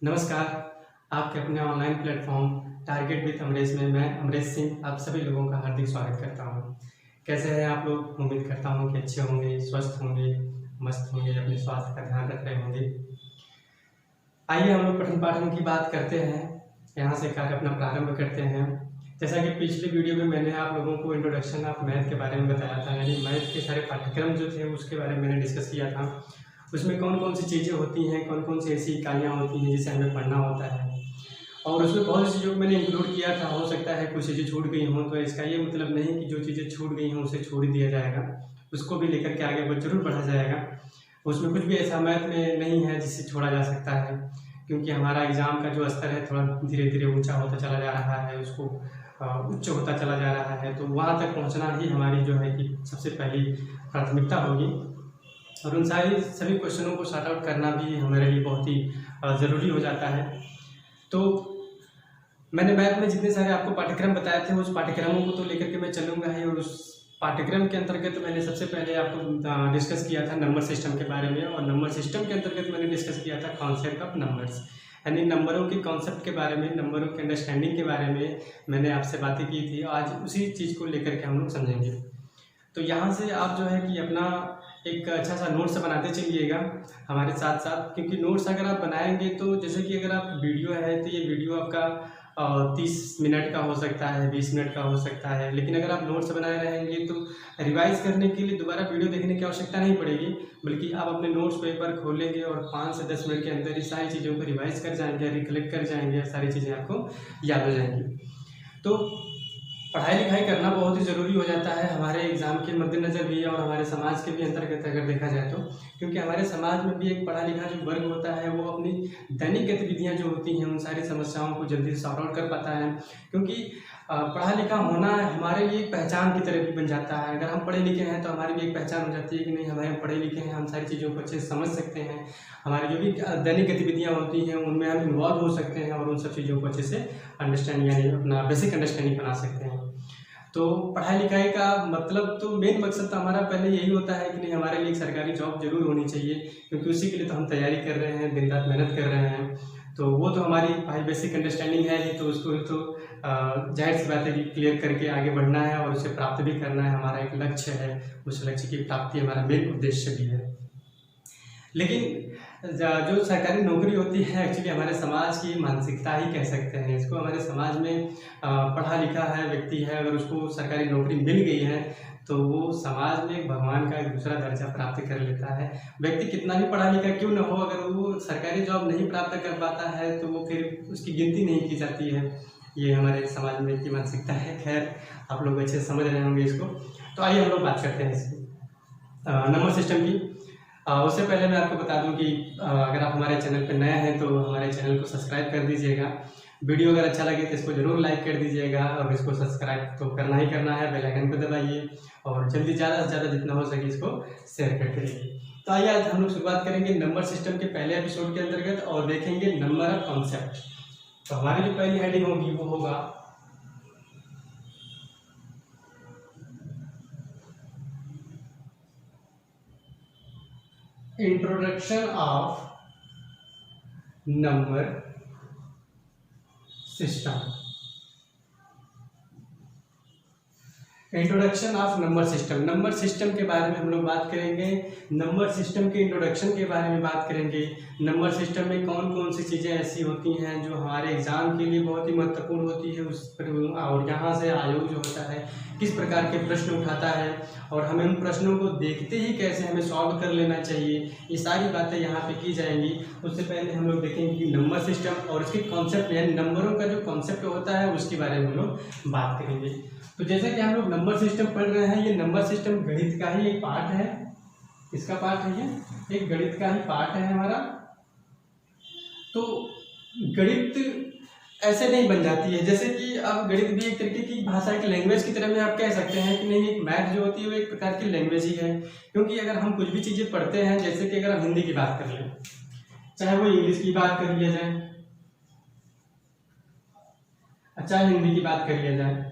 नमस्कार। आपके अपने online platform target with Amresh में मैं अमरेश सिंह आप सभी लोगों का हार्दिक स्वागत करता हूं। कैसे हैं आप लोग? उम्मीद करता हूं कि अच्छे होंगे, स्वस्थ होंगे, मस्त होंगे, अपने स्वास्थ्य का ध्यान रख रहे होंगे। आइए हम लोग पठन पाठन की बात करते हैं। यहाँ से कार्य अपना प्रारंभ करते हैं। जैसा कि पिछली वीडियो में मैंने आप लोगों को इंट्रोडक्शन ऑफ मैथ के बारे में बताया था, यानी मैथ के सारे पाठ्यक्रम जो थे उसके बारे में मैंने डिस्कस किया था। उसमें कौन कौन सी चीज़ें होती हैं, कौन कौन सी ऐसी इकाइयाँ होती हैं जिसे हमें पढ़ना होता है, और उसमें बहुत सी चीज़ों को मैंने इंक्लूड किया था। हो सकता है कुछ चीज़ें छूट गई हों, तो इसका ये मतलब नहीं कि जो चीज़ें छूट गई हों उसे छोड़ दिया जाएगा, उसको भी लेकर के आगे जरूर बढ़ा जाएगा। उसमें कुछ भी ऐसा मैथ में नहीं है जिसे छोड़ा जा सकता है, क्योंकि हमारा एग्ज़ाम का जो स्तर है थोड़ा धीरे धीरे ऊंचा होता चला जा रहा है, उसको उच्च होता चला जा रहा है। तो वहाँ तक पहुँचना ही हमारी जो है कि सबसे पहली प्राथमिकता होगी, और उन सभी क्वेश्चनों को सॉर्ट आउट करना भी हमारे लिए बहुत ही ज़रूरी हो जाता है। तो मैंने मैथ में जितने सारे आपको पाठ्यक्रम बताए थे उस पाठ्यक्रमों को तो लेकर के मैं चलूँगा ही, और उस पाठ्यक्रम के अंतर्गत मैंने सबसे पहले आपको डिस्कस किया था नंबर सिस्टम के बारे में, और नंबर सिस्टम के अंतर्गत मैंने डिस्कस किया था कॉन्सेप्ट ऑफ नंबर्स, यानी नंबरों के कॉन्सेप्ट के बारे में, नंबरों के अंडरस्टैंडिंग के बारे में मैंने आपसे बातें की थी। आज उसी चीज़ को लेकर के हम लोग समझेंगे। तो यहाँ से आप जो है कि अपना एक अच्छा सा नोट्स बनाते चलिएगा हमारे साथ साथ, क्योंकि नोट्स अगर आप बनाएंगे तो जैसे कि अगर आप वीडियो है तो ये वीडियो आपका 30 मिनट का हो सकता है, 20 मिनट का हो सकता है, लेकिन अगर आप नोट्स बनाए रहेंगे तो रिवाइज करने के लिए दोबारा वीडियो देखने की आवश्यकता नहीं पड़ेगी, बल्कि आप अपने नोट्स को एक बार खोलेंगे और 5 से 10 मिनट के अंदर ही सारी चीज़ों को रिवाइज कर जाएंगे, रिकलेक्ट कर जाएंगे, सारी चीज़ें आपको याद हो जाएंगी। तो पढ़ाई लिखाई करना बहुत ही ज़रूरी हो जाता है हमारे एग्ज़ाम के मद्देनज़र भी, और हमारे समाज के भी अंतर्गत अगर देखा जाए तो, क्योंकि हमारे समाज में भी एक पढ़ा लिखा जो वर्ग होता है वो अपनी दैनिक गतिविधियां जो होती हैं उन सारी समस्याओं को जल्दी से सॉर्ट आउट कर पाता है, क्योंकि पढ़ा लिखा होना हमारे लिए एक पहचान की तरह भी बन जाता है। अगर हम पढ़े लिखे हैं तो हमारी भी एक पहचान हो जाती है कि नहीं, हमारे पढ़े लिखे हैं, हम सारी चीज़ों को अच्छे से समझ सकते हैं, हमारी जो भी दैनिक गतिविधियाँ होती हैं उनमें हम इन्वॉल्व हो सकते हैं, और उन सब चीज़ों को अच्छे से अंडरस्टैंड यानी अपना बेसिक अंडरस्टैंडिंग बना सकते हैं। तो पढ़ाई लिखाई का मतलब तो मेन मकसद तो हमारा पहले यही होता है कि नहीं, हमारे लिए एक सरकारी जॉब जरूर होनी चाहिए, क्योंकि उसी के लिए तो हम तैयारी कर रहे हैं, दिन रात मेहनत कर रहे हैं। तो वो तो हमारी भाई बेसिक अंडरस्टैंडिंग है ही, तो उसको तो जाहिर सी बात है कि क्लियर करके आगे बढ़ना है और उसे प्राप्त भी करना है। हमारा एक लक्ष्य है, उस लक्ष्य की प्राप्ति हमारा मेन उद्देश्य भी है। लेकिन जो सरकारी नौकरी होती है एक्चुअली हमारे समाज की मानसिकता ही कह सकते हैं इसको। हमारे समाज में पढ़ा लिखा है व्यक्ति है, अगर उसको सरकारी नौकरी मिल गई है तो वो समाज में भगवान का एक दूसरा दर्जा प्राप्त कर लेता है। व्यक्ति कितना भी पढ़ा लिखा क्यों न हो, अगर वो सरकारी जॉब नहीं प्राप्त कर पाता है तो वो फिर उसकी गिनती नहीं की जाती है। ये हमारे समाज में की मानसिकता है। खैर, आप लोग अच्छे से समझ रहे होंगे इसको। तो आइए हम लोग बात करते हैं इसकी नंबर सिस्टम की। उससे पहले मैं आपको बता दूं कि अगर आप हमारे चैनल पर नए हैं तो हमारे चैनल को सब्सक्राइब कर दीजिएगा। वीडियो अगर अच्छा लगे तो इसको जरूर लाइक कर दीजिएगा, और इसको सब्सक्राइब तो करना ही करना है, बेल आइकन को दबाइए, और जल्दी ज़्यादा से ज़्यादा जितना हो सके इसको शेयर करते रहिए। तो आइए आज हम लोग शुरुआत करेंगे नंबर सिस्टम के पहले एपिसोड के अंतर्गत, और देखेंगे नंबर ऑफ कॉन्सेप्ट। तो हमारी जो पहली हेडिंग होगी वो होगा introduction of number system. Introduction of number system. Number system के बारे में हम लोग बात करेंगे, नंबर सिस्टम के इंट्रोडक्शन के बारे में बात करेंगे। नंबर सिस्टम में कौन कौन सी चीज़ें ऐसी होती हैं जो हमारे एग्जाम के लिए बहुत ही महत्वपूर्ण होती है, उस पर, और यहाँ से आयोग जो होता है किस प्रकार के प्रश्न उठाता है, और हमें उन प्रश्नों को देखते ही कैसे हमें सॉल्व कर लेना चाहिए, ये सारी बातें यहाँ पे की जाएंगी। उससे पहले हम लोग देखेंगे कि नंबर सिस्टम और उसके कॉन्सेप्ट यानी नंबरों का जो कॉन्सेप्ट होता है उसके बारे में हम लोग बात करेंगे। तो जैसे कि हम लोग नंबर सिस्टम पढ़ रहे हैं, ये नंबर सिस्टम गणित का ही एक पार्ट है। इसका पार्ट है, ये एक गणित का ही पार्ट है हमारा। तो गणित ऐसे नहीं बन जाती है, जैसे कि अब गणित भी एक तरीके की भाषा, एक लैंग्वेज की तरह में आप कह सकते हैं कि नहीं, एक मैथ जो होती है वो एक प्रकार की लैंग्वेज ही है। क्योंकि अगर हम कुछ भी चीज़ें पढ़ते हैं, जैसे कि अगर हम हिंदी की बात कर लें, चाहे वो इंग्लिश की बात कर लिया जाए, चाहे हिंदी की बात कर लिया जाए,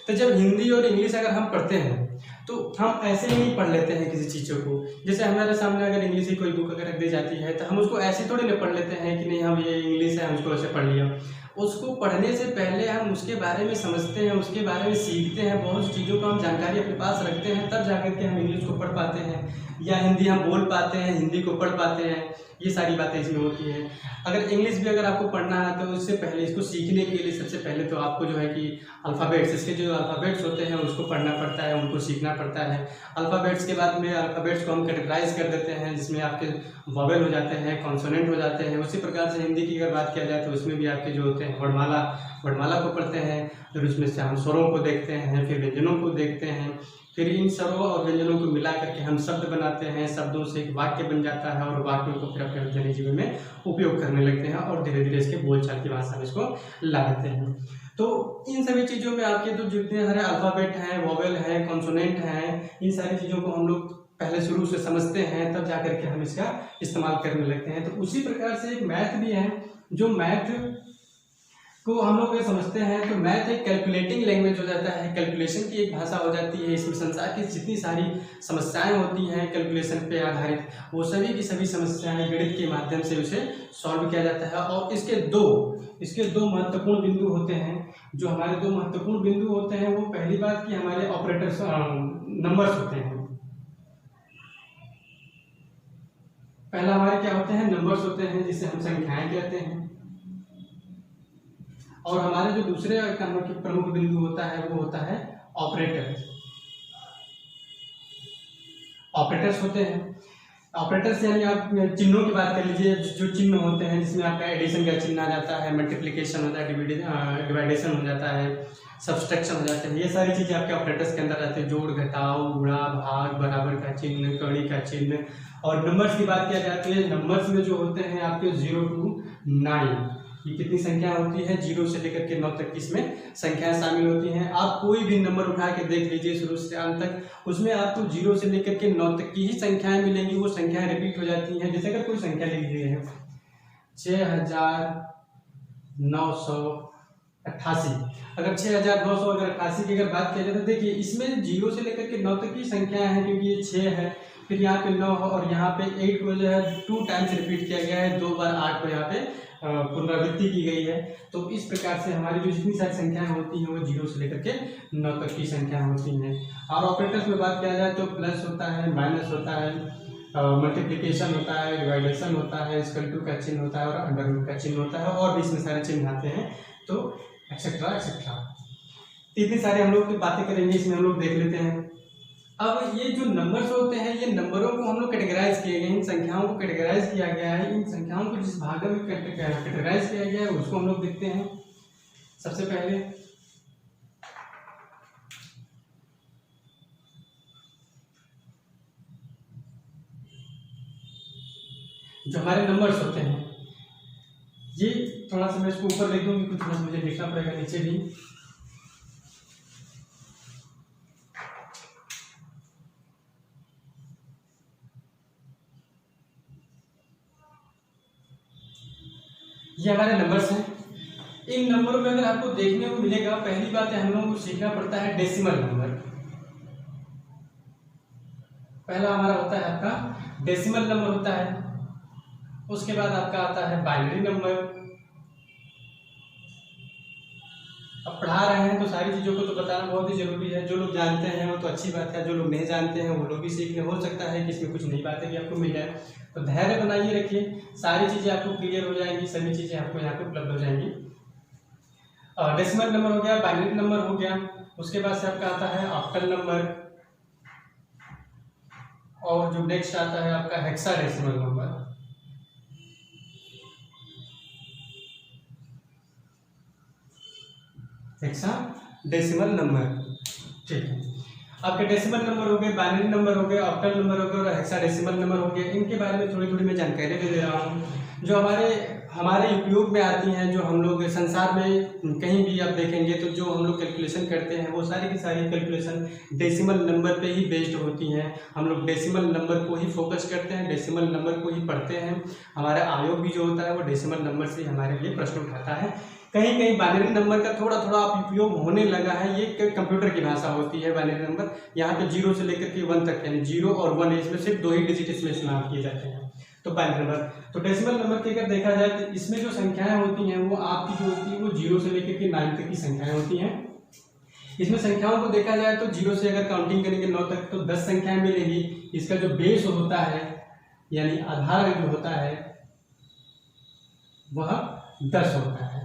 तो जब हिंदी और इंग्लिश अगर हम पढ़ते हैं तो हम ऐसे ही नहीं पढ़ लेते हैं किसी चीज़ों को। जैसे हमारे सामने अगर इंग्लिश की कोई बुक अगर रख दी जाती है तो हम उसको ऐसे थोड़ी ना पढ़ लेते हैं कि नहीं हम ये इंग्लिश है हम उसको ऐसे पढ़ लिया। उसको पढ़ने से पहले हम उसके बारे में समझते हैं, उसके बारे में सीखते हैं, बहुत सी चीज़ों को हम जानकारी अपने पास रखते हैं, तब जाकर के हम इंग्लिश को पढ़ पाते हैं या हिंदी हम बोल पाते हैं, हिंदी को पढ़ पाते हैं। ये सारी बातें इसमें होती हैं। अगर इंग्लिश भी अगर आपको पढ़ना है तो इससे पहले इसको सीखने के लिए सबसे पहले तो आपको जो है कि अल्फ़ाबेट्स, इसके जो अल्फ़ाबेट्स होते हैं उसको पढ़ना पड़ता है, उनको सीखना पड़ता है। अल्फ़ाबेट्स के बाद में अल्फ़ाबेट्स को हम कैटेगराइज कर देते हैं, जिसमें आपके वॉवेल हो जाते हैं, कॉन्सोनेंट हो जाते हैं। उसी प्रकार से हिंदी की अगर बात किया जाए तो उसमें भी आपके जो होते हैं वर्णमाला को पढ़ते हैं, फिर उसमें से हम स्वरों को देखते हैं, फिर व्यंजनों को देखते हैं, फिर इन स्वरों और व्यंजनों को मिला करके हम शब्द बनाते हैं, शब्दों से एक वाक्य बन जाता है और वाक्यों को फिर अपने दैनिक जीवन में उपयोग करने लगते हैं और धीरे धीरे इसके बोलचाल की भाषा में इसको ला देते हैं। तो इन सभी चीज़ों में आपके जो जितने सारे अल्फ़ाबेट हैं, वॉवेल हैं, कॉन्सोनेंट हैं, इन सारी चीज़ों को हम लोग पहले शुरू से समझते हैं, तब जा करके हम इसका इस्तेमाल करने लगते हैं। तो उसी प्रकार से एक मैथ भी है, जो मैथ को हम लोग ये समझते हैं तो मैथ एक कैलकुलेटिंग लैंग्वेज हो जाता है, कैलकुलेशन की एक भाषा हो जाती है। इसमें संसार की जितनी सारी समस्याएं होती हैं कैलकुलेशन पे आधारित, वो सभी की सभी समस्याएं गणित के माध्यम से उसे सॉल्व किया जाता है। और इसके दो महत्वपूर्ण बिंदु होते हैं। जो हमारे दो महत्वपूर्ण बिंदु होते हैं वो पहली बात कि हमारे ऑपरेटर्स नंबर्स होते हैं। पहला हमारे क्या होते हैं, नंबर्स होते हैं, जिसे हम संख्याएं कहते हैं। और हमारे जो दूसरे प्रमुख बिंदु होता है वो होता है ऑपरेटर्स होते हैं। ऑपरेटर्स यानी आप चिन्हों की बात कर लीजिए, जो चिन्ह होते हैं जिसमें आपका एडिशन का चिन्ह आ जाता है, मल्टीप्लिकेशन होता है, डिवाइडेशन हो जाता है, सब्सट्रैक्शन हो जाता है। ये सारी चीज़ें आपके ऑपरेटर्स के अंदर आती है। जोड़, घटाव, गुणा, भाग, बराबर का चिन्ह, कड़ी का चिन्ह। और नंबर्स की बात किया जाती है, नंबर्स में जो होते हैं आपके 0 to 9, ये कितनी संख्या होती है, 0 से लेकर के 9 तक की इसमें संख्याएं शामिल होती हैं। आप कोई भी नंबर उठा के देख लीजिए शुरू से अंत तक, उसमें आपको 0 से लेकर के 9 तक की ही संख्याएं मिलेंगी। वो संख्याएं रिपीट हो जाती हैं। जैसे अगर कोई संख्या लिख दी है 6988, अगर 6988 की अगर बात किया जाए तो देखिए इसमें 0 से लेकर के 9 तक की संख्याएं हैं, क्योंकि ये 6 है, फिर यहाँ पे 9 है और यहाँ पे 8 को जो है 2 टाइम्स रिपीट किया गया है, 2 बार 8 को यहाँ पे पुनरावृत्ति की गई है। तो इस प्रकार से हमारी जो जितनी सारी संख्याएं होती हैं वो 0 से लेकर के 9 तक की संख्याएं होती हैं। और ऑपरेटर्स में बात किया जाए तो प्लस होता है, माइनस होता है, मल्टीप्लिकेशन होता है, डिवाइडेशन होता है, इक्वल टू का चिन्ह होता है और अंडर रूट का चिन्ह होता है, और भी इसमें सारे चिन्ह आते हैं। तो एक्सेट्रा एक्सेट्रा इतनी सारी हम लोग बातें करेंगे, इसमें हम लोग देख लेते हैं। अब ये जो नंबर्स होते हैं, ये नंबरों को हम लोग कैटेगराइज किए गए, इन संख्याओं को कैटेगराइज किया गया है। इन संख्याओं को जिस भाग में कैटेगराइज किया गया है उसको हम लोग देखते हैं। सबसे पहले जो हमारे नंबर्स होते हैं, ये थोड़ा सा मैं इसको ऊपर लिख दूंगी, कुछ थोड़ा मुझे लिखना पड़ेगा नीचे भी। ये हमारे नंबर्स हैं। इन नंबरों में अगर आपको देखने को मिलेगा, पहली बात है हम लोगों को सीखना पड़ता है डेसिमल नंबर। पहला हमारा होता है आपका डेसिमल नंबर होता है। उसके बाद आपका आता है बाइनरी नंबर। अब पढ़ा रहे हैं तो सारी चीज़ों को तो बताना बहुत ही जरूरी है। जो लोग जानते हैं वो तो अच्छी बात है, जो लोग नहीं जानते हैं वो लोग भी सीखने, हो सकता है कि इसमें कुछ नई बातें भी आपको मिल जाए। तो धैर्य बनाइए रखिए, सारी चीज़ें आपको क्लियर हो जाएंगी, सभी चीज़ें आपको यहाँ पे उपलब्ध हो जाएंगी। डेसिमल नंबर हो गया, बाइनरी नंबर हो गया, उसके बाद से आपका आता है ऑक्टल नंबर, और जो नेक्स्ट आता है आपका हेक्साडेसिमल नंबर। हेक्साडेसिमल नंबर, ठीक है। आपके डेसिमल नंबर हो गए, बाइनरी नंबर हो गए, ऑक्टल नंबर हो गए और हेक्साडेसिमल नंबर हो गए। इनके बारे में थोड़ी थोड़ी मैं जानकारी दे रहा हूँ। जो हमारे हमारे उपयोग में आती हैं, जो हम लोग संसार में कहीं भी आप देखेंगे तो जो हम लोग कैलकुलेशन करते हैं वो सारी की सारी कैलकुलेशन डेसिमल नंबर पे ही बेस्ड होती हैं। हम लोग डेसिमल नंबर को ही फोकस करते हैं, डेसिमल नंबर को ही पढ़ते हैं। हमारा आयोग भी जो होता है वो डेसिमल नंबर से हमारे लिए प्रश्न उठाता है। कहीं कहीं बाइनरी नंबर का थोड़ा थोड़ा उपयोग होने लगा है, ये कंप्यूटर की भाषा होती है बाइनरी नंबर। यहाँ पे 0 से लेकर के 1 तक, यानी 0 और 1 इसमें सिर्फ 2 ही डिजिट इसमें इस्तेमाल किए जाते हैं। तो बाइनरी नंबर, तो डेसिमल नंबर की अगर देखा जाए तो इसमें जो संख्याएं होती हैं वो आपकी जो होती है वो 0 से लेकर के 9 तक की संख्याएं होती हैं। इसमें संख्याओं को देखा जाए तो 0 से अगर काउंटिंग करेंगे 9 तक तो 10 संख्याएं मिलेंगी। इसका जो बेस होता है यानी आधार जो होता है वह 10 होता है।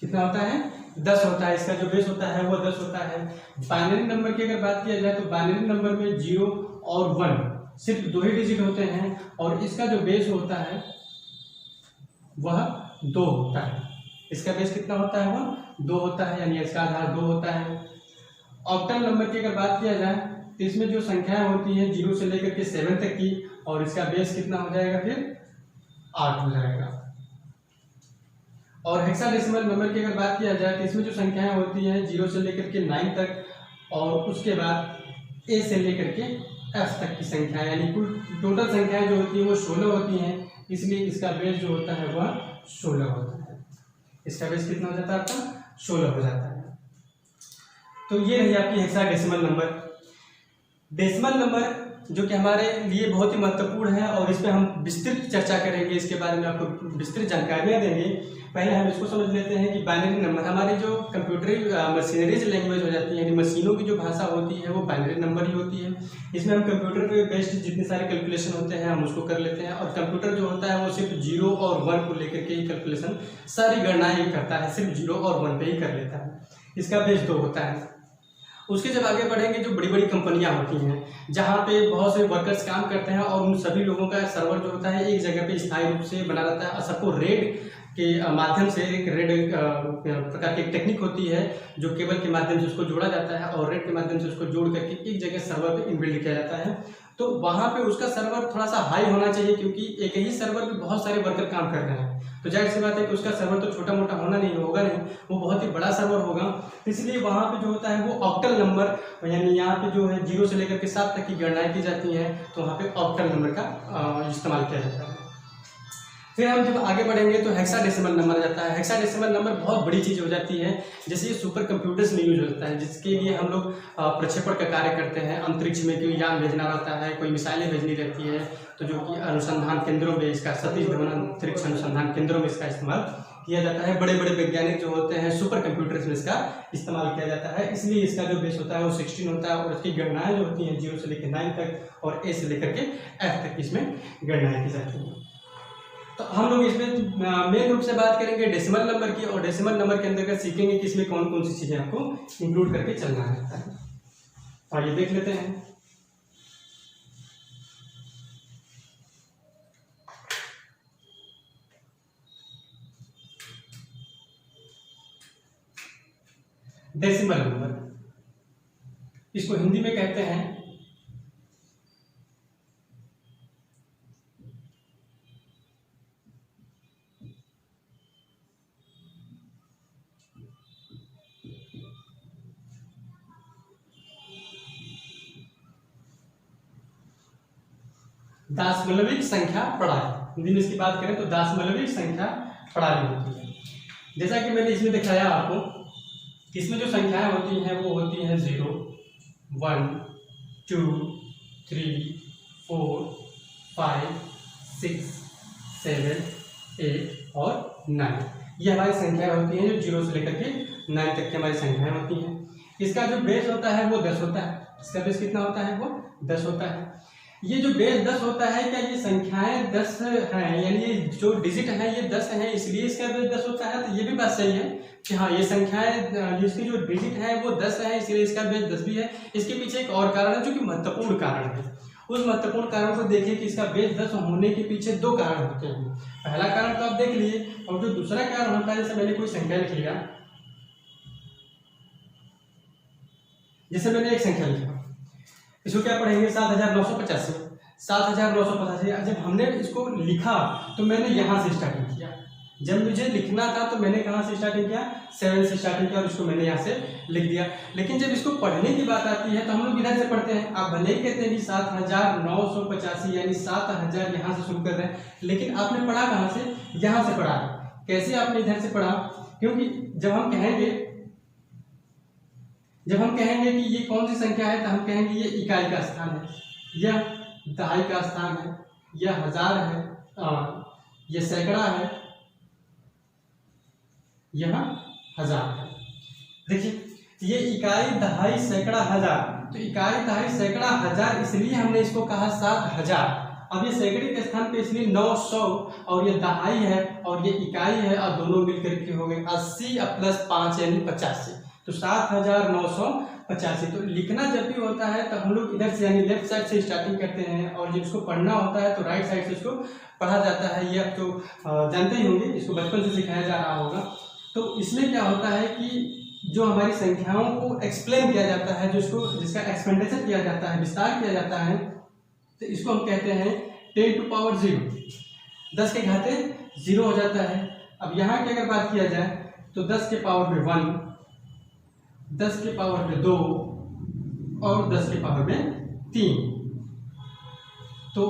कितना होता है? 10 होता है। इसका जो बेस होता है वो 10 होता है। बाइनरी नंबर की अगर बात किया जाए तो बाइनरी नंबर में 0 और 1 सिर्फ 2 ही डिजिट होते हैं और इसका जो बेस होता है वह 2 होता है। इसका बेस कितना होता है? वह 2 होता है, यानी इसका आधार 2 होता है। ऑक्टल नंबर की अगर बात किया जाए तो इसमें जो संख्याएं होती हैं 0 से लेकर के 7 तक की, और इसका बेस कितना हो जाएगा? फिर 8 हो जाएगा। और हेक्साडेसिमल नंबर की अगर बात किया जाए तो इसमें जो संख्याएं होती हैं 0 से लेकर के 9 तक, और उसके बाद ए से लेकर के एफ तक की संख्या, यानी कुल टोटल संख्याएं जो होती हैं वो 16 होती हैं। इसलिए इसका बेस जो होता है वह 16 होता है। इसका बेस कितना हो जाता है? आपका 16 हो जाता है। तो ये रही आपकी हेक्साडेसिमल नंबर। डेसिमल नंबर जो कि हमारे लिए बहुत ही महत्वपूर्ण है और इस पर हम विस्तृत चर्चा करेंगे, इसके बारे में आपको विस्तृत जानकारियाँ देंगे। पहले हम इसको समझ लेते हैं कि बाइनरी नंबर हमारी जो कंप्यूटरी मशीनरीज लैंग्वेज हो जाती है, यानी मशीनों की जो भाषा होती है वो बाइनरी नंबर ही होती है। इसमें हम कंप्यूटर पे बेस्ड जितने सारे कैलकुलेशन होते हैं हम उसको कर लेते हैं, और कंप्यूटर जो होता है वो सिर्फ 0 और 1 को लेकर के ही कैलकुलेशन सारी गणनाएं ही करता है, सिर्फ 0 और 1 पे ही कर लेता है। इसका बेस 2 होता है। उसके जब आगे बढ़ेंगे, जो बड़ी बड़ी कंपनियां होती हैं जहाँ पे बहुत से वर्कर्स काम करते हैं और उन सभी लोगों का सर्वर जो होता है एक जगह पे स्थायी रूप से बना रहता है, और सबको रेड के माध्यम से एक रेड प्रकार की टेक्निक होती है जो केबल के माध्यम से उसको जोड़ा जाता है और रेड के माध्यम से उसको जोड़ करके एक जगह सर्वर पे इनबिल्ड किया जाता है। तो वहाँ पे उसका सर्वर थोड़ा सा हाई होना चाहिए, क्योंकि एक ही सर्वर पे बहुत सारे वर्कर काम कर रहे हैं। तो जाहिर सी बात है कि उसका सर्वर तो छोटा मोटा होगा नहीं, वो बहुत ही बड़ा सर्वर होगा। इसलिए वहाँ पे जो होता है वो ऑक्टल नंबर, यानी यहाँ पे जो है 0 से लेकर के 7 तक की गणनाएं की जाती हैं, तो वहाँ पे ऑक्टल नंबर का इस्तेमाल किया जाता है। फिर हम जब आगे बढ़ेंगे तो हेक्साडेसिमल नंबर आ जाता है। हेक्साडेसिमल नंबर बहुत बड़ी चीज़ हो जाती है, जैसे ये सुपर कंप्यूटर्स में यूज होता है, जिसके लिए हम लोग प्रक्षेपण का कार्य करते हैं। अंतरिक्ष में कोई यान भेजना रहता है, कोई मिसाइलें भेजनी रहती है, तो जो कि अनुसंधान केंद्रों में इसका सतीश धवन अंतरिक्ष अनुसंधान केंद्रों में इसका इस्तेमाल किया जाता है। बड़े बड़े वैज्ञानिक जो होते हैं सुपर कंप्यूटर्स में इसका इस्तेमाल किया जाता है। इसलिए इसका जो बेस होता है वो 16 होता है, और इसकी गणनाएं जो होती हैं 0 से लेकर 9 तक और ए से लेकर के एफ तक इसमें गणनाएं की जाती हैं। तो हम लोग इसमें मेन रूप से बात करेंगे डेसिमल नंबर की, और डेसिमल नंबर के अंतर्गत सीखेंगे कि इसमें कौन कौन सी चीजें आपको इंक्लूड करके चलना रहता है। आइए देख लेते हैं। डेसिमल नंबर, इसको हिंदी में कहते हैं दशमलविक संख्या प्रणाली। हिंदी में इसकी बात करें तो दशमलविक संख्या प्रणाली होती है। जैसा कि मैंने इसमें दिखाया आपको, इसमें जो संख्याएं होती हैं वो होती हैं 0, 1, 2, 3, 4, 5, 6, 7, 8 और 9। ये हमारी संख्याएं होती हैं जो 0 से लेकर के 9 तक की हमारी संख्याएं होती हैं। इसका जो बेस होता है वो 10 होता है। इसका बेस कितना होता है? वो 10 होता है। ये जो बेस 10 होता है, क्या ये संख्याएं 10 हैं, यानी ये जो डिजिट हैं ये 10 हैं इसलिए इसका बेस 10 होता है? तो ये भी बात सही है कि हाँ, ये संख्याएं इसकी जो डिजिट है वो 10 है इसलिए इसका बेस 10 भी है। इसके पीछे एक और कारण है जो कि महत्वपूर्ण कारण है। उस महत्वपूर्ण कारण को देखिए कि इसका बेस 10 होने के पीछे 2 कारण होते हैं। पहला कारण तो आप देख लिए, और जो दूसरा कारण होता है, जैसे मैंने कोई संख्या लिख लिया, जैसे मैंने एक संख्या लिखा, इसको क्या पढ़ेंगे? 7985। 7985। जब हमने इसको लिखा तो मैंने यहाँ से स्टार्टिंग किया। जब मुझे लिखना था तो मैंने कहाँ से स्टार्टिंग किया, 7 से स्टार्टिंग किया और इसको मैंने यहाँ से लिख दिया। लेकिन जब इसको पढ़ने की बात आती है तो हम लोग इधर से पढ़ते हैं। आप भले ही कहते हैं कि 7985 यानी 7000 यहाँ से शुरू कर रहे हैं, लेकिन आपने पढ़ा कहाँ से, यहाँ से पढ़ा। कैसे आपने इधर से पढ़ा, क्योंकि जब हम कहेंगे कि ये कौन सी संख्या है तो हम कहेंगे ये इकाई का स्थान है, यह दहाई का स्थान है, यह हजार है, यह सैकड़ा है, यह हजार है। देखिए ये इकाई दहाई सैकड़ा हजार, तो इकाई दहाई सैकड़ा हजार इसलिए हमने इसको कहा 7000। अब ये सैकड़े के स्थान पे इसलिए 900 और ये दहाई है और ये इकाई है और दोनों मिलकर के हो गए 80 प्लस 5 यानी 85, तो 7985। तो लिखना जब भी होता है तो हम लोग इधर से यानी लेफ्ट साइड से स्टार्टिंग करते हैं और जब इसको पढ़ना होता है तो राइट साइड से इसको पढ़ा जाता है। ये आप तो जानते ही होंगे, इसको बचपन से सिखाया जा रहा होगा। तो इसमें क्या होता है कि जो हमारी संख्याओं को एक्सप्लेन किया जाता है, जिसका एक्सपेंडिचर किया जाता है, विस्तार किया जाता है, तो इसको हम कहते हैं 10 टू पावर 0, 10 के घाते 0 हो जाता है। अब यहाँ की अगर बात किया जाए तो 10 के पावर में 1, 10 के पावर में 2 और 10 के पावर में 3। तो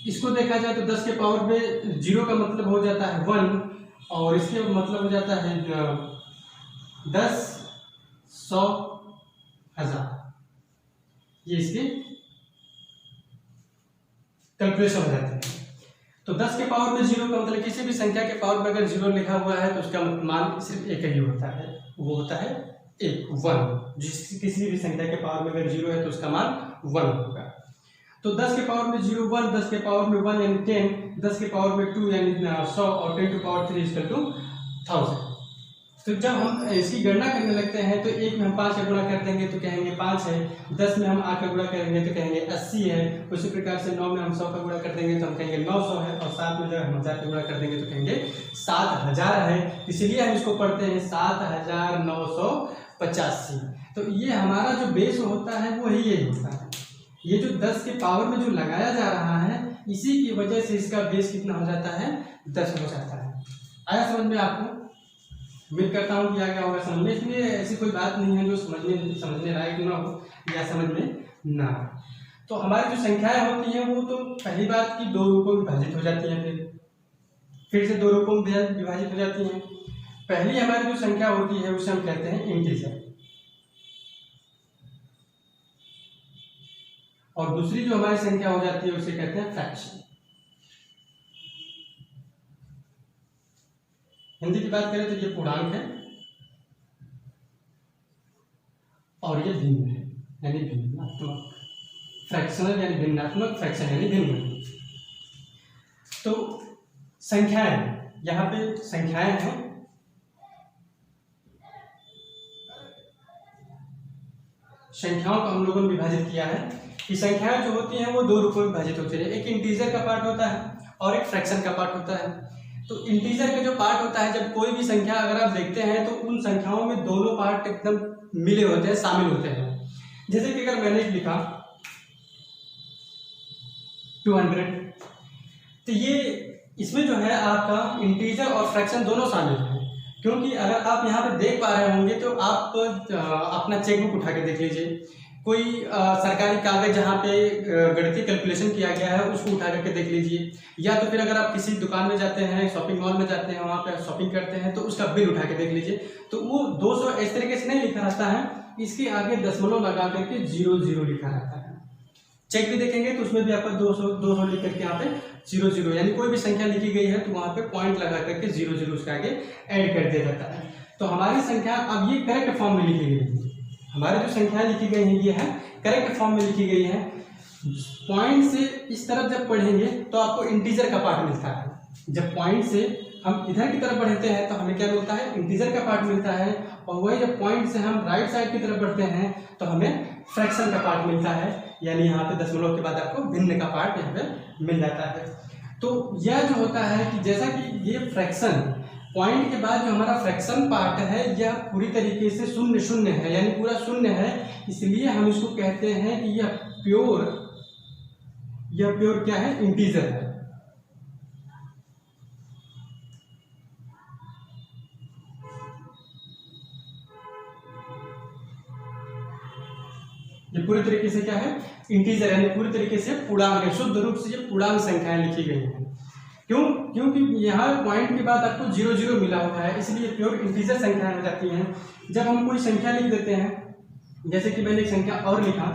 इसको देखा जाए तो 10 के पावर में 0 का मतलब हो जाता है 1 और इसके मतलब हो जाता है 10, 100, 1000। ये इसकी कैलकुलेशन हो जाती है। तो 10 के पावर में 0 का मतलब किसी भी संख्या के पावर में अगर 0 लिखा हुआ है तो उसका मान सिर्फ एक ही होता है, वो होता है 1। किसी भी संख्या के पावर में अगर 0 है तो उसका मान 1 होगा। तो 10 के पावर में 0 1, 10 के पावर में 1 यानी 10, 10 के पावर में 2 यानी 100 और 10 टू पावर 3 इक्वल टू 1000। तो जब हम इसकी गणना करने लगते हैं तो 1 में हम 5 का गुणा कर देंगे तो कहेंगे 5 है, 10 में हम 8 का गुणा करेंगे तो कहेंगे 80 है, उसी प्रकार से 9 में हम 100 का गुणा कर देंगे तो हम कहेंगे 900 है और 7 में जब हम 1000 का गुणा कर देंगे तो कहेंगे 7000 है। इसलिए हम इसको पढ़ते हैं 7985। तो ये हमारा जो बेस होता है वो यही होता है। ये जो 10 के पावर में जो लगाया जा रहा है इसी की वजह से इसका बेस कितना हो जाता है, 10 हो जाता है। आया समझ में आपको? उम्मीद करता हूँ कि आ गया होगा समझ में। इसमें ऐसी कोई बात नहीं है जो समझने लायक ना हो या समझ में ना आए। तो हमारी जो संख्याएं होती हैं वो तो पहली बात की 2 रूपों में विभाजित हो जाती हैं, फिर से 2 रूपों में विभाजित हो जाती हैं। पहली हमारी जो संख्या होती है उसे हम कहते हैं इंटीजर और दूसरी जो हमारी संख्या हो जाती है उसे कहते हैं फ्रैक्शन। हिंदी की बात करें तो ये पूर्णांक है और ये भिन्न है यानी भिन्नात्मक। फ्रैक्शनल यानी भिन्नात्मक, फ्रैक्शन यानी भिन्न। तो संख्याएं, यहाँ पे संख्याएं हैं। संख्याओं को हम लोगों ने विभाजित किया है कि संख्याएं जो होती हैं वो 2 रूपों में विभाजित होती है। एक इंटीजर का पार्ट होता है और एक फ्रैक्शन का पार्ट होता है। तो इंटीजर का जो पार्ट होता है, जब कोई भी संख्या अगर आप देखते हैं तो उन संख्याओं में दोनों पार्ट एकदम मिले होते हैं, शामिल होते हैं। जैसे कि अगर मैंने लिखा 200, तो ये इसमें जो है आपका इंटीजर और फ्रैक्शन दोनों शामिल हैं। क्योंकि अगर आप यहाँ पे देख पा रहे होंगे तो आप अपना चेकबुक उठा के देख लीजिए, कोई सरकारी कागज जहाँ पे गणितीय कैलकुलेशन किया गया है उसको उठा करके देख लीजिए, या तो फिर अगर आप किसी दुकान में जाते हैं, शॉपिंग मॉल में जाते हैं, वहाँ पे शॉपिंग करते हैं तो उसका बिल उठा के देख लीजिए। तो वो 200 इस तरीके से नहीं लिखा रहता है, इसके आगे दशमलव लगा करके 00 लिखा रहता है। चेक भी देखेंगे तो उसमें भी आपका 200 लिख करके यहाँ पे 00 यानी कोई भी संख्या लिखी गई है तो वहाँ पे पॉइंट लगा करके 00 उसके आगे ऐड कर दिया जाता है। तो हमारी संख्या अब ये करेक्ट फॉर्म में लिखी गई है। हमारी जो संख्या लिखी गई है ये है करेक्ट फॉर्म में लिखी गई है। पॉइंट से इस तरफ जब पढ़ेंगे तो आपको इंटीजर का पार्ट मिलता है। जब पॉइंट से हम इधर की तरफ बढ़ते हैं तो हमें क्या मिलता है, इंटीजर का पार्ट मिलता है। और वही जब पॉइंट से हम राइट साइड की तरफ बढ़ते हैं तो हमें फ्रैक्शन का पार्ट मिलता है, यानी यहाँ पे दशमलव के बाद आपको भिन्न का पार्ट यहाँ पे मिल जाता है। तो यह जो होता है कि जैसा कि ये फ्रैक्शन पॉइंट के बाद जो हमारा फ्रैक्शन पार्ट है यह पूरी तरीके से शून्य शून्य है, यानी पूरा शून्य है, इसलिए हम इसको कहते हैं कि यह प्योर क्या है, इंटीजर है। ये पूरी तरीके से क्या है, इंटीजर, यानी पूरी तरीके से पूर्णांक है, शुद्ध रूप से ये पूर्णांक संख्याएं लिखी गई हैं। क्यों? क्योंकि यहाँ पॉइंट के बाद आपको 0 0 मिला हुआ है, इसलिए प्योर इंटीजर संख्याएं हो जाती हैं। जब हम कोई संख्या लिख देते हैं, जैसे कि मैंने एक संख्या और लिखा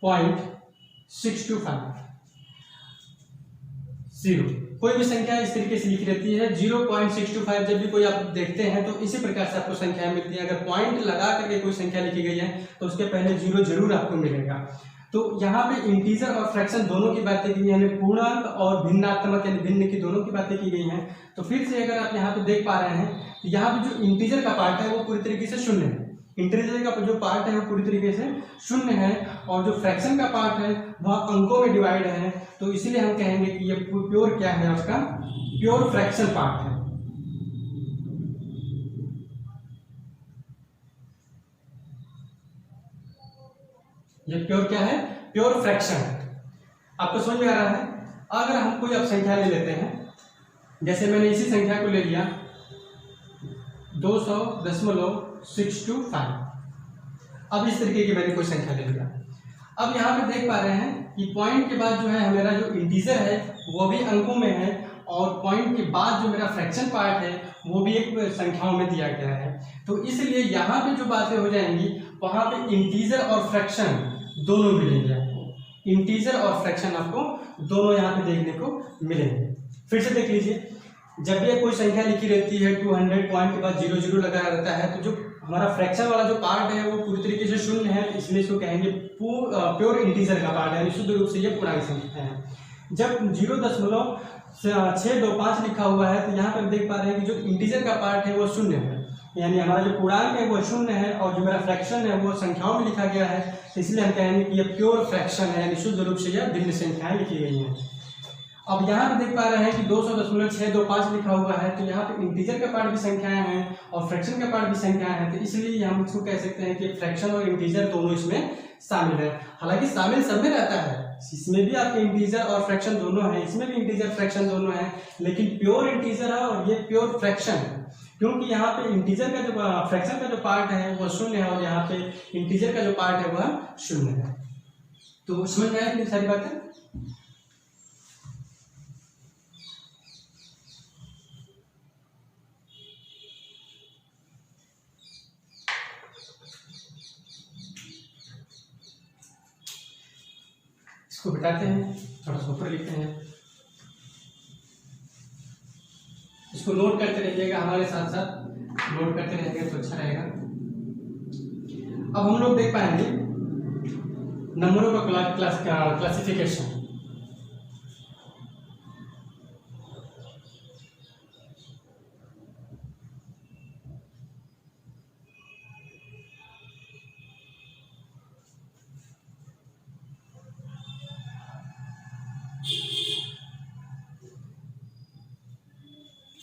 0.625, कोई भी संख्या इस तरीके से लिखी रहती है 0.625। जब भी कोई आप देखते हैं तो इसी प्रकार से आपको संख्या मिलती है। अगर पॉइंट लगा करके कोई संख्या लिखी गई है तो उसके पहले 0 जरूर आपको मिलेगा। तो यहाँ पे इंटीजर और फ्रैक्शन दोनों की बातें की गई हैं, पूर्णांक और भिन्नात्मक यानी भिन्न की दोनों की बातें की गई हैं। तो फिर से अगर आप यहाँ पे देख पा रहे हैं तो यहाँ पे जो इंटीजर का पार्ट है वो पूरी तरीके से शून्य है, इंटीजर का जो पार्ट है वो पूरी तरीके से शून्य है, और जो फ्रैक्शन का पार्ट है वह अंकों में डिवाइड है। तो इसलिए हम कहेंगे कि ये प्योर क्या है, उसका प्योर फ्रैक्शन पार्ट है। ये प्योर क्या है, प्योर फ्रैक्शन है। आपको समझ में आ रहा है? अगर हम कोई अब संख्या ले लेते हैं, जैसे मैंने इसी संख्या को ले लिया 200.625। अब इस तरीके की मैंने कोई संख्या ले लिया। अब यहाँ पे देख पा रहे हैं कि पॉइंट के बाद जो है मेरा जो इंटीजर है वो भी अंकों में है, और पॉइंट के बाद जो मेरा फ्रैक्शन पार्ट है वो भी एक संख्याओं में दिया गया है। तो इसलिए यहाँ पे जो बातें हो जाएंगी वहाँ पे इंटीजर और फ्रैक्शन दोनों मिलेंगे आपको, इंटीजर और फ्रैक्शन आपको दोनों यहाँ पे देखने को मिलेंगे। फिर से देख लीजिए, जब भी कोई संख्या लिखी रहती है 200, पॉइंट के बाद 0 0 लगा रहता है, तो जो हमारा फ्रैक्शन वाला जो पार्ट है वो पूरी तरीके से शून्य है, इसलिए इसको कहेंगे प्योर इंटीजर का पार्ट है, यानी शुद्ध रूप से ये पूर्णांक संख्या है। जब 0.625 लिखा हुआ है तो यहाँ पर देख पा रहे हैं कि जो इंटीजर का पार्ट है वो शून्य है, यानी हमारा जो पूर्णांक है वो शून्य है, और जो मेरा फ्रैक्शन है वो संख्याओं में लिखा गया है, इसलिए हम कहेंगे कि ये प्योर फ्रैक्शन है, यानी शुद्ध रूप से यह भिन्न संख्याएं लिखी गई हैं। अब यहाँ पे देख पा रहे हैं कि 200.625 लिखा हुआ है, तो यहाँ पे इंटीजर का पार्ट भी संख्याएं हैं और फ्रैक्शन का पार्ट भी संख्याएं हैं, तो इसलिए हम इसको कह सकते हैं कि फ्रैक्शन और इंटीजर दोनों इसमें शामिल है। हालांकि शामिल सब में रहता है, इसमें भी आपके इंटीजर और फ्रैक्शन दोनों है, इसमें भी इंटीजर फ्रैक्शन दोनों है, लेकिन प्योर इंटीजर है और ये प्योर फ्रैक्शन है, क्योंकि यहाँ पे इंटीजर का जो फ्रैक्शन का जो पार्ट है वो शून्य है, और यहाँ पे इंटीजर का जो पार्ट है वह शून्य है। तो समझ में आया इतनी सारी बातें? इसको बिठाते हैं, थोड़ा सा ऊपर लिखते हैं, इसको नोट करते रहिएगा, हमारे साथ साथ नोट करते रहेंगे तो अच्छा रहेगा। अब हम लोग देख पाएंगे नंबरों का classification.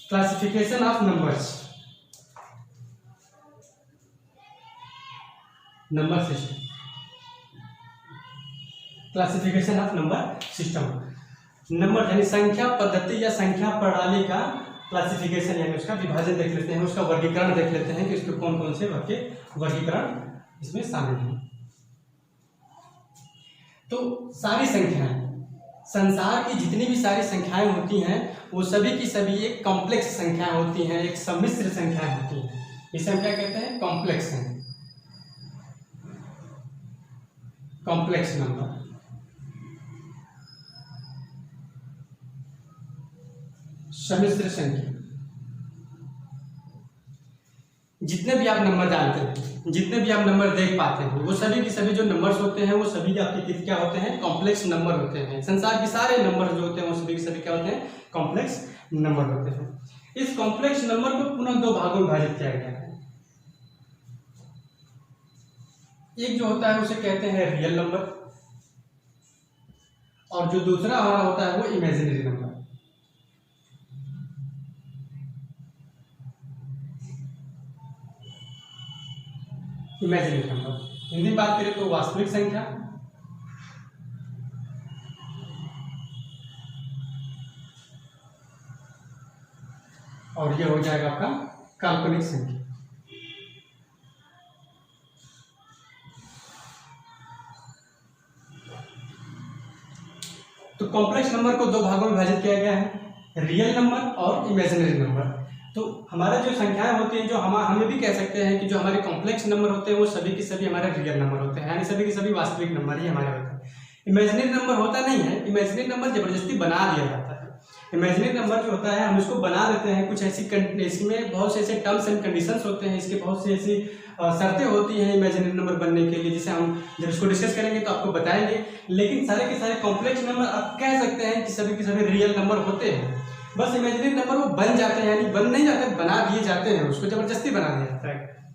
Classification of numbers, number system, classification of number system. Number यानी संख्या पद्धति या संख्या प्रणाली का क्लासिफिकेशन, यानी उसका विभाजन देख लेते हैं, उसका वर्गीकरण देख लेते हैं कि इसके कौन कौन से वर्गीकरण इसमें शामिल हैं। तो सारी संख्याएं, संसार की जितनी भी सारी संख्याएं होती हैं वो सभी की सभी एक कॉम्प्लेक्स संख्या होती हैं, एक सम्मिश्र संख्याएं होती हैं। इसे हम क्या कहते हैं? कॉम्प्लेक्स हैं, कॉम्प्लेक्स नंबर। सम्मिश्र संख्या, जितने भी आप नंबर जानते हैं, जितने भी आप नंबर देख पाते हैं, वो सभी के सभी जो नंबर्स होते हैं वो सभी आपके क्या होते हैं? कॉम्प्लेक्स नंबर होते हैं। संसार के सारे नंबर जो होते हैं वो सभी के सभी क्या होते हैं? कॉम्प्लेक्स नंबर होते हैं। इस कॉम्प्लेक्स नंबर को पुनः दो भागों में विभाजित किया गया है। एक जो होता है उसे कहते हैं रियल नंबर, और जो दूसरा हमारा होता है वो imaginary number. Imaginary number, Hindi में बात करें तो वास्तविक संख्या, और ये हो जाएगा आपका काल्पनिक संख्या। तो कॉम्प्लेक्स नंबर को दो भागों में विभाजित किया गया है, रियल नंबर और इमेजिनरी नंबर। तो हमारा जो संख्याएं होती हैं, जो हमें भी कह सकते हैं कि जो हमारे कॉम्प्लेक्स नंबर होते हैं वो सभी के सभी हमारे रियल नंबर होते हैं, यानी सभी के सभी वास्तविक नंबर ही हमारे होते हैं। इमेजिनरी नंबर होता नहीं है, इमेजिनरी नंबर जबरदस्ती बना दिया जाता है। इमेजिनरी नंबर जो होता है हम इसको बना देते हैं, कुछ ऐसी इसमें बहुत से ऐसे टर्म्स एंड कंडीशंस होते हैं, इसके बहुत सी ऐसी शर्तें होती हैं इमेजिनरी नंबर बनने के लिए, जिसे हम जब इसको डिस्कस करेंगे तो आपको बताएंगे। लेकिन सारे के सारे कॉम्प्लेक्स नंबर आप कह सकते हैं कि सभी के सभी रियल नंबर होते हैं, बस इमेजिनरी नंबर वो बन जाते हैं, यानी बन नहीं जाते, बना दिए जाते हैं, उसको जबरदस्ती बना दिया जाता है।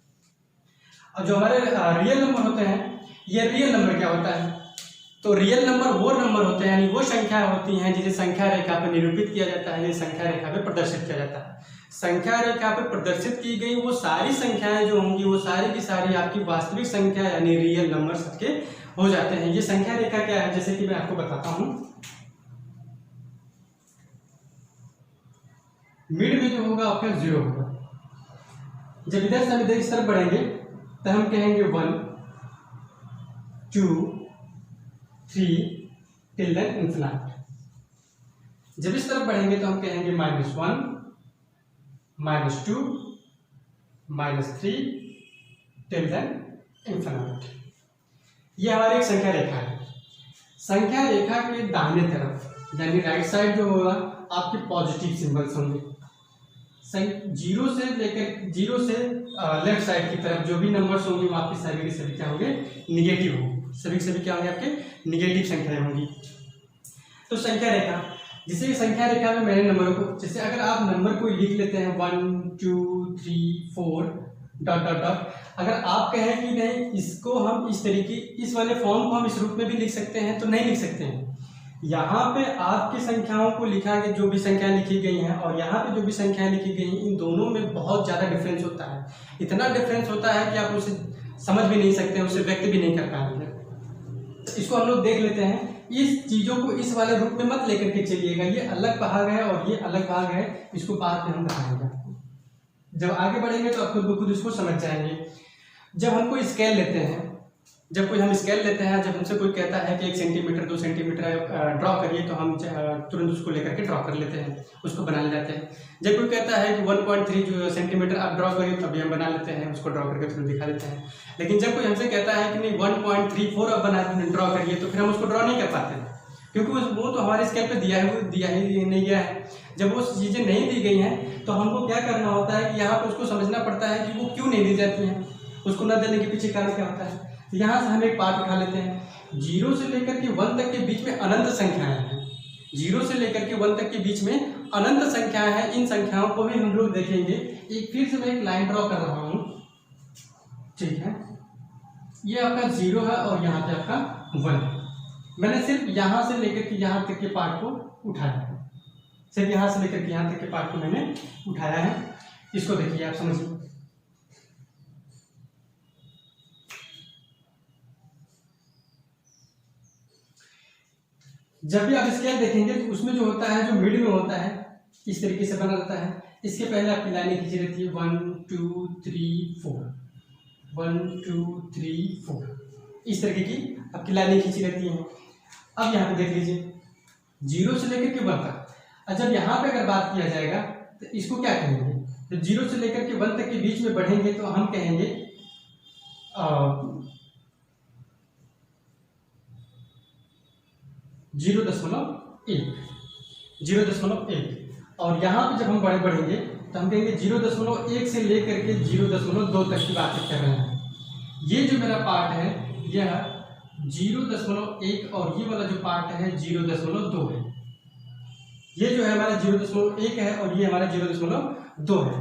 और जो हमारे रियल नंबर होते हैं, ये रियल नंबर क्या होता है, तो रियल नंबर वो नंबर होते हैं, यानी वो संख्या होती हैं जिसे संख्या रेखा पर निरूपित किया जाता है, जिसे संख्या रेखा पे प्रदर्शित किया जाता है। संख्या रेखा पर प्रदर्शित की गई वो सारी संख्याएं जो होंगी वो सारी की सारी आपकी वास्तविक संख्या यानी रियल नंबर सबके हो जाते हैं। ये संख्या रेखा क्या है, जैसे कि मैं आपको बताता हूं, मिड में जो होगा आपका 0 होगा। जब इधर से हम इधर इस तरफ बढ़ेंगे तो हम कहेंगे 1 2 3 टिल देन इन्फिनिट। जब इस तरफ बढ़ेंगे तो हम कहेंगे -1 -2 -3 टिल देन इन्फिनिट। यह हमारी एक संख्या रेखा है। संख्या रेखा के दाहिने तरफ यानी राइट साइड जो होगा आपके पॉजिटिव सिंबल्स होंगे। 0 से लेफ्ट साइड की तरफ जो भी नंबर्स होंगे वो आपके सभी के सभी क्या होंगे, निगेटिव होंगे। सभी के सभी क्या होंगे, आपके निगेटिव संख्याएं होंगी। तो संख्या रेखा, जिसे संख्या रेखा में मैंने नंबरों को, जैसे अगर आप नंबर को लिख लेते हैं 1 2 3 4 डॉट डॉट डॉट, अगर आप कहें कि नहीं इसको हम इस तरीके, इस वाले फॉर्म को हम इस रूप में भी लिख सकते हैं, तो नहीं लिख सकते हैं। यहाँ पे आपकी संख्याओं को लिखा है, जो भी संख्याएं लिखी गई हैं और यहाँ पे जो भी संख्याएं लिखी गई हैं, इन दोनों में बहुत ज़्यादा डिफरेंस होता है। इतना डिफरेंस होता है कि आप उसे समझ भी नहीं सकते, उसे व्यक्त भी नहीं कर पाएंगे। इसको हम लोग देख लेते हैं। इस चीज़ों को इस वाले रूप में मत लेकर के चलिएगा, ये अलग भाग है और ये अलग भाग है, इसको बाद में हम बताएंगे। जब आगे बढ़ेंगे तो आप खुद ब खुद इसको समझ जाएंगे। जब हम कोई स्केल लेते हैं, जब हमसे कोई कहता है कि 1 सेंटीमीटर 2 सेंटीमीटर ड्रॉ करिए, तो हम तुरंत उसको लेकर के ड्रॉ कर लेते हैं, उसको बना ले जाते हैं। जब कोई कहता है कि 1.3 सेंटीमीटर आप ड्रॉ करिए, तभी हम बना लेते हैं, उसको ड्रॉ करके तुरंत दिखा देते हैं। लेकिन जब कोई हमसे कहता है कि नहीं 1.34 आप ड्रॉ करिए, तो फिर हम उसको ड्रॉ नहीं कर पाते, क्योंकि वो तो हमारे स्केल पे दिया ही नहीं गया है। जब वो चीज़ें नहीं दी गई हैं तो हमको क्या करना होता है कि यहाँ पर उसको समझना पड़ता है कि वो क्यों नहीं दी जाती हैं, उसको न देने के पीछे कारण क्या होता है। तो यहाँ से हम एक पार्ट उठा लेते हैं। 0 से लेकर के 1 तक के बीच में अनंत संख्याएं हैं। 0 से लेकर के 1 तक के बीच में अनंत संख्याएं हैं। इन संख्याओं को भी हम लोग देखेंगे। एक फिर से मैं एक लाइन ड्रॉ कर रहा हूँ, ठीक है। ये आपका 0 है और यहाँ पे आपका 1 है। मैंने सिर्फ यहाँ से लेकर के यहाँ तक के पार्ट को उठाया है, सिर्फ यहाँ से लेकर के यहाँ तक के पार्ट को मैंने उठाया है। इसको देखिए, आप समझिए। जब भी आप स्केल देखेंगे तो उसमें जो होता है, जो मिड में होता है, इस तरीके से बना रहता है। इसके पहले आपकी लाइनें खींची रहती है 1 2 3 4 1 2 3 4, इस तरीके की आपकी लाइनें खींची रहती हैं। अब यहाँ पे देख लीजिए 0 से लेकर के 1 तक। जब यहाँ पे अगर बात किया जाएगा तो इसको क्या कहेंगे, जब 0 से लेकर के 1 तक के बीच में बढ़ेंगे तो हम कहेंगे 0.1। और यहाँ पे जब हम बढ़ेंगे तो हम कहेंगे 0.1 से लेकर के 0.2 तक की बात कर रहे हैं। ये जो मेरा पार्ट है यह 0.1 और ये वाला जो पार्ट है 0.2 है। ये जो है हमारा 0.1 है और ये हमारा 0.2 है।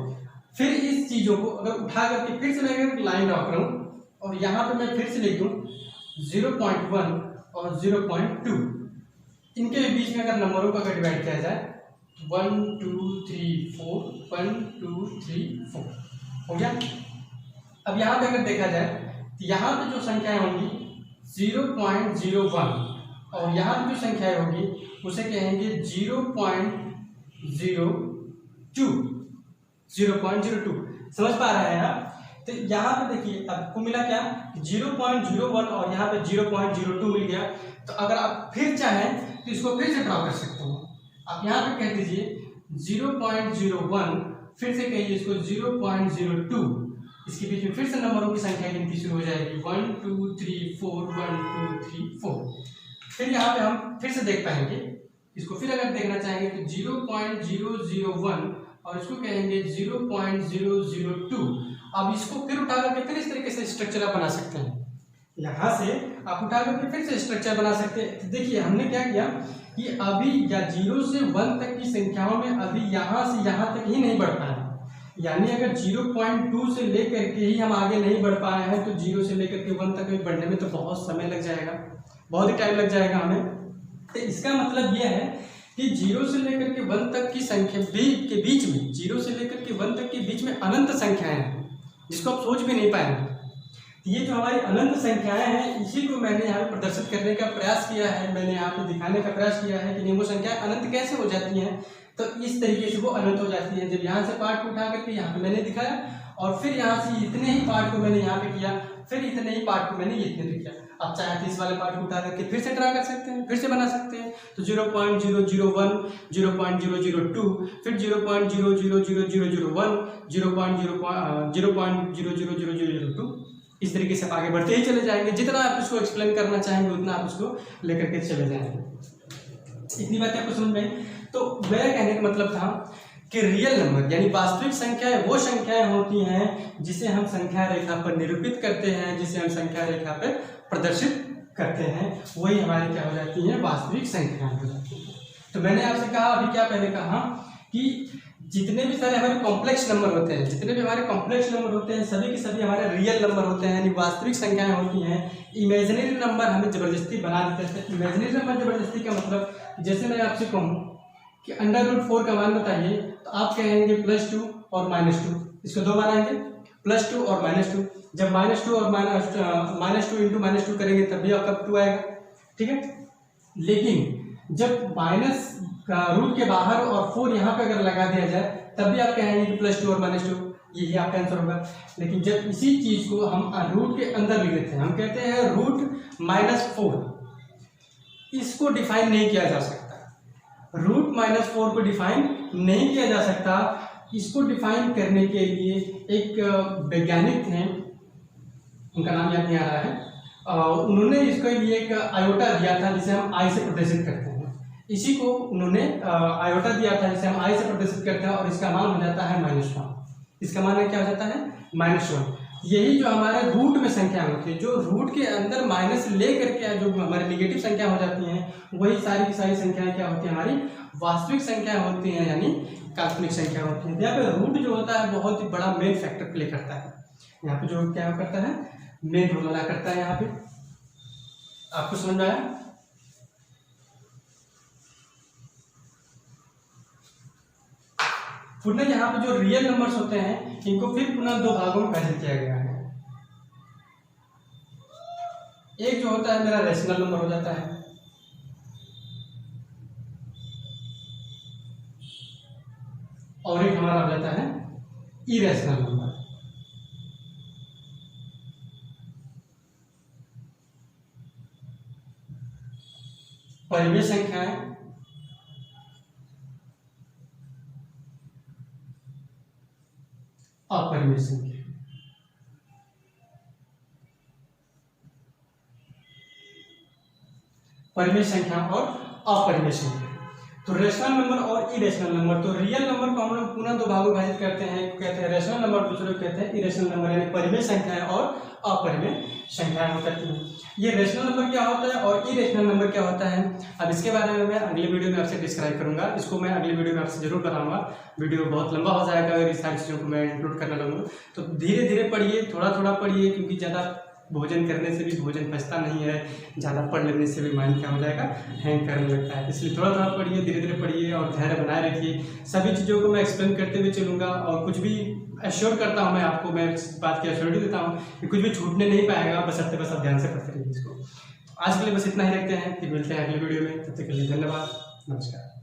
फिर इस चीज़ों को अगर उठा करके फिर से मैं अगर लाइन ड्रॉ करूँ और यहाँ पे मैं फिर से लिख दूँ 0.1 और 0.2, इनके बीच में अगर नंबरों का अगर डिवाइड किया जाए 1 2 3 4 1 2 3 4 हो गया। अब यहाँ पे अगर देखा जाए तो यहाँ पे जो संख्याएं होंगी 0.01 और यहाँ पे जो संख्याएं होगी उसे कहेंगे 0.02। 0.02। समझ पा रहे हैं आप? तो यहाँ पे देखिए आपको मिला क्या, 0.01 और यहाँ पे 0.02 मिल गया। तो अगर आप फिर चाहें तो इसको फिर से ड्रॉ कर सकते हैं। आप यहाँ पे कह दीजिए 0.01, फिर से कहिए इसको 0.02, इसके बीच में फिर से नंबरों की संख्या गिनती शुरू हो जाएगी 1 2 3 4 1 2 3 4। फिर यहाँ पे हम फिर से देख पाएंगे इसको, फिर अगर देखना चाहेंगे तो 0.001 और इसको कहेंगे 0.002। अब इसको फिर उठा करके फिर इस तरीके से स्ट्रक्चर आप बना सकते हैं। यहाँ से आप उठा करके फिर से स्ट्रक्चर बना सकते हैं। तो देखिए हमने क्या किया कि अभी या 0 से 1 तक की संख्याओं में अभी यहाँ से यहाँ तक ही नहीं बढ़ पाए, यानी अगर 0.2 से लेकर के ही हम आगे नहीं बढ़ पाए हैं तो 0 से लेकर के 1 तक बढ़ने में तो बहुत समय लग जाएगा, बहुत ही टाइम लग जाएगा हमें। तो इसका मतलब यह है कि 0 से लेकर के 1 तक की संख्या के बीच में, 0 से लेकर के 1 तक के बीच में अनंत संख्याएं हैं जिसको आप सोच भी नहीं पाएंगे। ये जो हमारी अनंत संख्याएं हैं इसी को मैंने यहाँ पे प्रदर्शित करने का प्रयास किया है, मैंने यहाँ पे दिखाने का प्रयास किया है कि वो संख्याएं अनंत कैसे हो जाती हैं। तो इस तरीके से वो अनंत हो जाती है। जब यहाँ से पार्ट को उठा करके यहाँ पे मैंने दिखाया और फिर यहाँ से इतने ही पार्ट को मैंने यहाँ पे किया, फिर इतने ही पार्ट को मैंने इतने पे किया। अब चाहे तो इस वाले पार्ट को उठा करके फिर से ड्रा कर सकते हैं, फिर से बना सकते हैं। तो 0.001, 0.002, फिर 0.00001, 0.00002, इस तरीके से आप आगे बढ़ते ही चले जाएंगे। जितना आप इसको एक्सप्लेन करना चाहेंगे उतना आप उसको लेकर के चले जाएंगे। इतनी बातें आपको समझ में। तो मेरा कहने का मतलब था कि रियल नंबर यानी वास्तविक संख्याएं वो संख्याएं होती हैं जिसे हम संख्या रेखा पर निरूपित करते हैं, जिसे हम संख्या रेखा पर प्रदर्शित करते हैं, वही हमारी क्या हो जाती है, वास्तविक संख्याएं हो जाती हैं। तो मैंने आपसे कहा अभी क्या पहले कहा कि जितने भी सारे हमारे कॉम्प्लेक्स नंबर होते हैं, जितने भी हमारे कॉम्प्लेक्स नंबर होते हैं सभी के सभी हमारे रियल नंबर होते हैं, यानी वास्तविक संख्याएं होती हैं। इमेजिनरी नंबर हमें जबरदस्ती बना देते हैं। इमेजिनरी नंबर जबरदस्ती का मतलब जैसे मैं आपसे कहूँ कि √4 का मान बताइए, तो आप कहेंगे +2 और -2, इसको दो बनाएंगे +2 और -2। जब -2 और -2 इंटू -2 करेंगे तब भी आपका 2 आएगा, ठीक है। लेकिन जब माइनस का रूट के बाहर और 4 यहाँ पे अगर लगा दिया जाए तब भी आप कहेंगे कि +2 और -2, यही आपका आंसर होगा। लेकिन जब इसी चीज को हम रूट के अंदर लिख देते हैं, हम कहते हैं √-4, इसको डिफाइन नहीं किया जा सकता। √-4 को डिफाइन नहीं किया जा सकता। इसको डिफाइन करने के लिए एक वैज्ञानिक थे, उनका नाम याद नहीं आ रहा है, उन्होंने इसके लिए एक आयोटा दिया था जिसे हम आई से प्रदर्शित करते हैं। इसी को उन्होंने आयोटा दिया था जिसे हम आई से प्रदर्शित करते हैं और इसका मान हो जाता है -1। इसका मान क्या हो जाता है, -1। यही जो हमारे रूट में संख्या होती है, जो रूट के अंदर माइनस ले करके जो हमारी निगेटिव संख्या हो जाती हैं, वही सारी की सारी संख्याएं क्या होती हैं, हमारी वास्तविक संख्या होती हैं, यानी काल्पनिक संख्या होती है। यहाँ पे रूट जो होता है बहुत ही बड़ा मेन फैक्टर प्ले करता है। यहाँ पे जो क्या करता है, मेन रोल अदा करता है। यहाँ पे आपको समझ में आया? पुनः यहाँ पे जो रियल नंबर्स होते हैं इनको फिर पुनः दो भागों में विभाजित किया गया है। एक जो होता है मेरा रेशनल नंबर हो जाता है, और एक हमारा हो जाता है इरेशनल नंबर। परिमेय संख्याएं अपरिमेय संख्या। परिमेय संख्या और अपरिमेय संख्या। तो रेशनल नंबर और इरेशनल नंबर। तो रियल नंबर को हम लोग पुनः दो भागों में विभाजित करते हैं, कहते हैं रेशनल नंबर, दूसरे को कहते हैं इरेशनल नंबर, यानी परिमेय संख्याएं और अपरिमेय संख्याएं हो सकती हैं। ये रेशनल नंबर क्या होता है और इरेशनल नंबर क्या होता है, अब इसके बारे में मैं अगले वीडियो में आपसे डिस्क्राइब करूंगा। इसको मैं अगले वीडियो में आपसे जरूर बताऊंगा। वीडियो बहुत लंबा हो जाएगा अगर इस सारी चीज़ों को मैं इंक्लूड करना लगूंगा। तो धीरे धीरे पढ़िए, थोड़ा थोड़ा पढ़िए, क्योंकि ज़्यादा भोजन करने से भी भोजन पचता नहीं है, ज़्यादा पढ़ लेने से भी माइंड क्या हो जाएगा, हैंग करने लगता है। इसलिए थोड़ा थोड़ा पढ़िए, धीरे धीरे पढ़िए और धैर्य बनाए रखिए। सभी चीज़ों को मैं एक्सप्लेन करते हुए चलूँगा और कुछ भी एश्योर करता हूँ मैं आपको, मैं इस बात की एश्योरिटी देता हूँ कि कुछ भी छूटने नहीं पाएगा, बस आप ध्यान से पढ़ते रहिए इसको। आज के लिए बस इतना ही रखते हैं, फिर मिलते हैं अगले वीडियो में। तब तक के लिए धन्यवाद, नमस्कार।